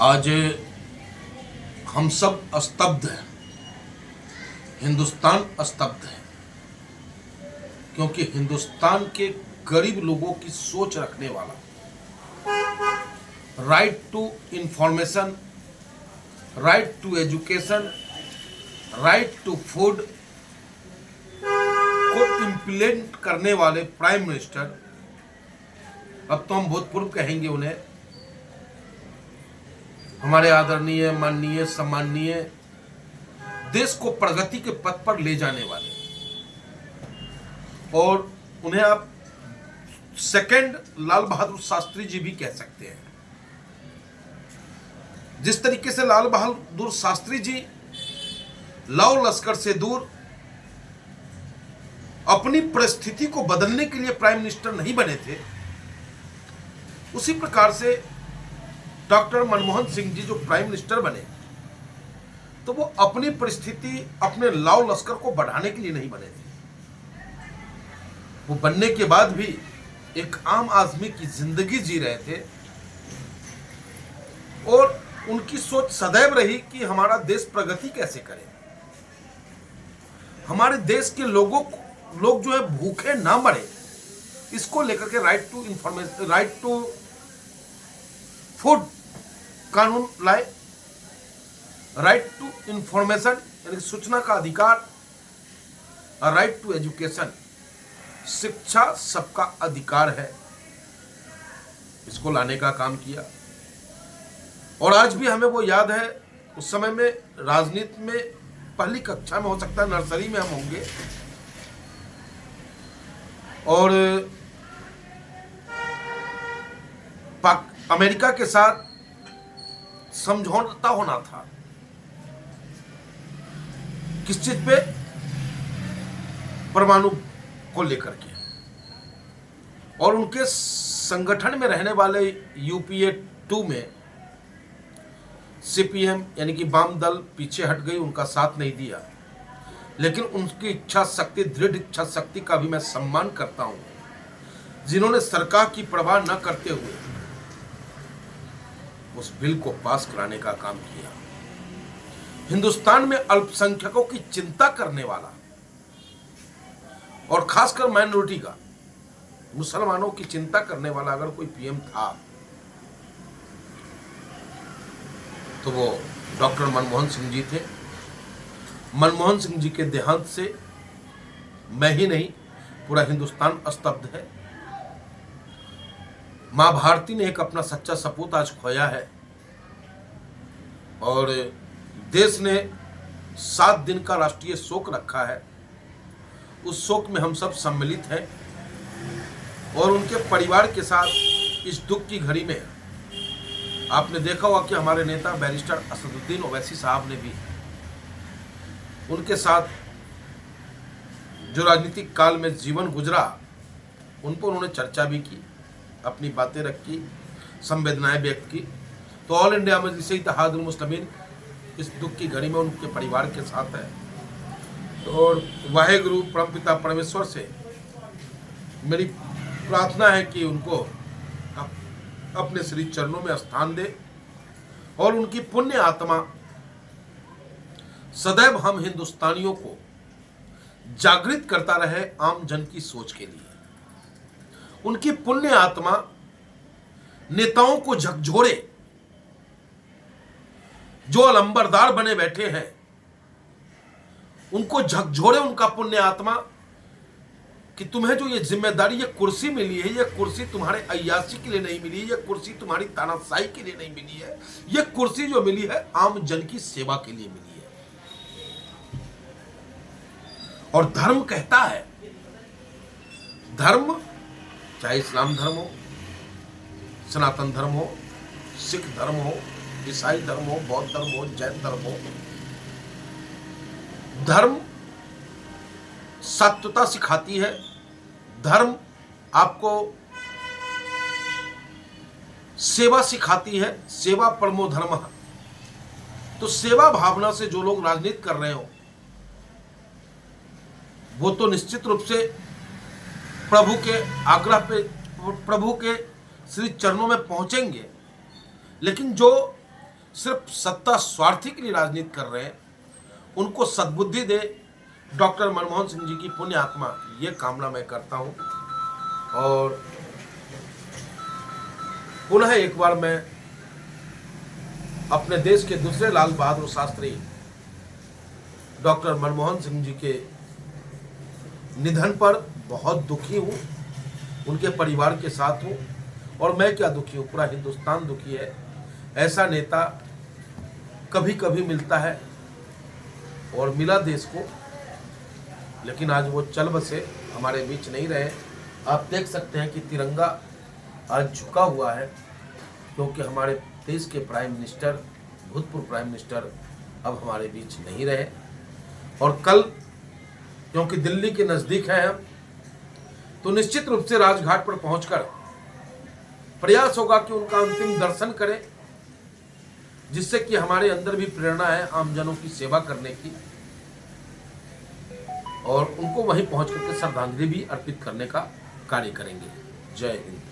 आज हम सब स्तब्ध हैं, हिंदुस्तान स्तब्ध है, क्योंकि हिंदुस्तान के गरीब लोगों की सोच रखने वाला right to information, right to education, right to food को इम्प्लीमेंट करने वाले प्राइम मिनिस्टर, अब तो हम भूतपूर्व कहेंगे उन्हें, हमारे आदरणीय, माननीय, सम्माननीय, देश को प्रगति के पथ पर ले जाने वाले, और उन्हें आप सेकंड लाल बहादुर शास्त्री जी भी कह सकते हैं। जिस तरीके से लाल बहादुर शास्त्री जी लाव लश्कर से दूर अपनी परिस्थिति को बदलने के लिए प्राइम मिनिस्टर नहीं बने थे, उसी प्रकार से डॉक्टर मनमोहन सिंह जी जो प्राइम मिनिस्टर बने तो वो अपनी परिस्थिति, अपने लाव लश्कर को बढ़ाने के लिए नहीं बने थे। वो बनने के बाद भी एक आम आदमी की जिंदगी जी रहे थे और उनकी सोच सदैव रही कि हमारा देश प्रगति कैसे करे, हमारे देश के लोग जो है भूखे ना मरे, इसको लेकर के right to information, right to food कानून लाए, राइट टू इंफॉर्मेशन यानी सूचना का अधिकार, और राइट टू एजुकेशन, शिक्षा सबका अधिकार है, इसको लाने का काम किया। और आज भी हमें वो याद है, उस समय में राजनीति में पहली कक्षा में, हो सकता है नर्सरी में हम होंगे, और अमेरिका के साथ समझौता होना था, किस चीज पे? परमाणु को लेकर के, और उनके संगठन में रहने वाले यूपीए 2 में सीपीएम यानी कि वाम दल पीछे हट गई, उनका साथ नहीं दिया, लेकिन उनकी इच्छा शक्ति, दृढ़ इच्छा शक्ति का भी मैं सम्मान करता हूं, जिन्होंने सरकार की परवाह न करते हुए उस बिल को पास कराने का काम किया। हिंदुस्तान में अल्पसंख्यकों की चिंता करने वाला, और खासकर माइनॉरिटी का, मुसलमानों की चिंता करने वाला अगर कोई पीएम था तो वो डॉक्टर मनमोहन सिंह जी थे। मनमोहन सिंह जी के देहांत से मैं ही नहीं, पूरा हिंदुस्तान स्तब्ध है। मां भारती ने एक अपना सच्चा सपूत आज खोया है, और देश ने 7 दिन का राष्ट्रीय शोक रखा है। उस शोक में हम सब सम्मिलित हैं, और उनके परिवार के साथ इस दुख की घड़ी में आपने देखा होगा कि हमारे नेता बैरिस्टर असदुद्दीन ओवैसी साहब ने भी उनके साथ जो राजनीतिक काल में जीवन गुजरा, उन पर उन्होंने चर्चा भी की, अपनी बातें रखी, संवेदनाएं व्यक्त की। तो ऑल इंडिया मजलिस इत्तेहादुल मुस्लिमीन इस दुख की घड़ी में उनके परिवार के साथ है, और वाहेगुरु परमपिता परमेश्वर से मेरी प्रार्थना है कि उनको अपने श्री चरणों में स्थान दे, और उनकी पुण्य आत्मा सदैव हम हिंदुस्तानियों को जागृत करता रहे आम जन की सोच के लिए। उनकी पुण्य आत्मा नेताओं को झकझोरे, जो अलंबरदार बने बैठे हैं उनको झकझोरे उनका पुण्य आत्मा, कि तुम्हें जो ये जिम्मेदारी, ये कुर्सी मिली है, ये कुर्सी तुम्हारे अय्याशी के लिए नहीं मिली, ये कुर्सी तुम्हारी तानाशाही के लिए नहीं मिली है, ये कुर्सी जो मिली है आम जन की सेवा के लिए मिली है। और धर्म कहता है, धर्म चाहे इस्लाम धर्म हो, सनातन धर्म हो, सिख धर्म हो, ईसाई धर्म हो, बौद्ध धर्म हो, जैन धर्म हो, धर्म सत्यता सिखाती है, धर्म आपको सेवा सिखाती है, सेवा परमो धर्म। तो सेवा भावना से जो लोग राजनीति कर रहे हो वो तो निश्चित रूप से प्रभु के आग्रह पे, प्रभु के श्री चरणों में पहुंचेंगे, लेकिन जो सिर्फ सत्ता स्वार्थी के लिए राजनीति कर रहे हैं, उनको सद्बुद्धि दे डॉक्टर मनमोहन सिंह जी की पुण्य आत्मा, ये कामना मैं करता हूं। और पुनः एक बार मैं अपने देश के दूसरे लाल बहादुर शास्त्री डॉक्टर मनमोहन सिंह जी के निधन पर बहुत दुखी हूँ, उनके परिवार के साथ हूँ। और मैं क्या दुखी हूँ, पूरा हिंदुस्तान दुखी है। ऐसा नेता कभी कभी मिलता है और मिला देश को, लेकिन आज वो चल बसे, हमारे बीच नहीं रहे। आप देख सकते हैं कि तिरंगा आज झुका हुआ है, क्योंकि हमारे देश के प्राइम मिनिस्टर, भूतपूर्व प्राइम मिनिस्टर अब हमारे बीच नहीं रहे। और कल क्योंकि दिल्ली के नज़दीक हैं हम, तो निश्चित रूप से राजघाट पर पहुंचकर प्रयास होगा कि उनका अंतिम दर्शन करें, जिससे कि हमारे अंदर भी प्रेरणा है आमजनों की सेवा करने की, और उनको वहीं पहुंच करके श्रद्धांजलि भी अर्पित करने का कार्य करेंगे। जय हिंद।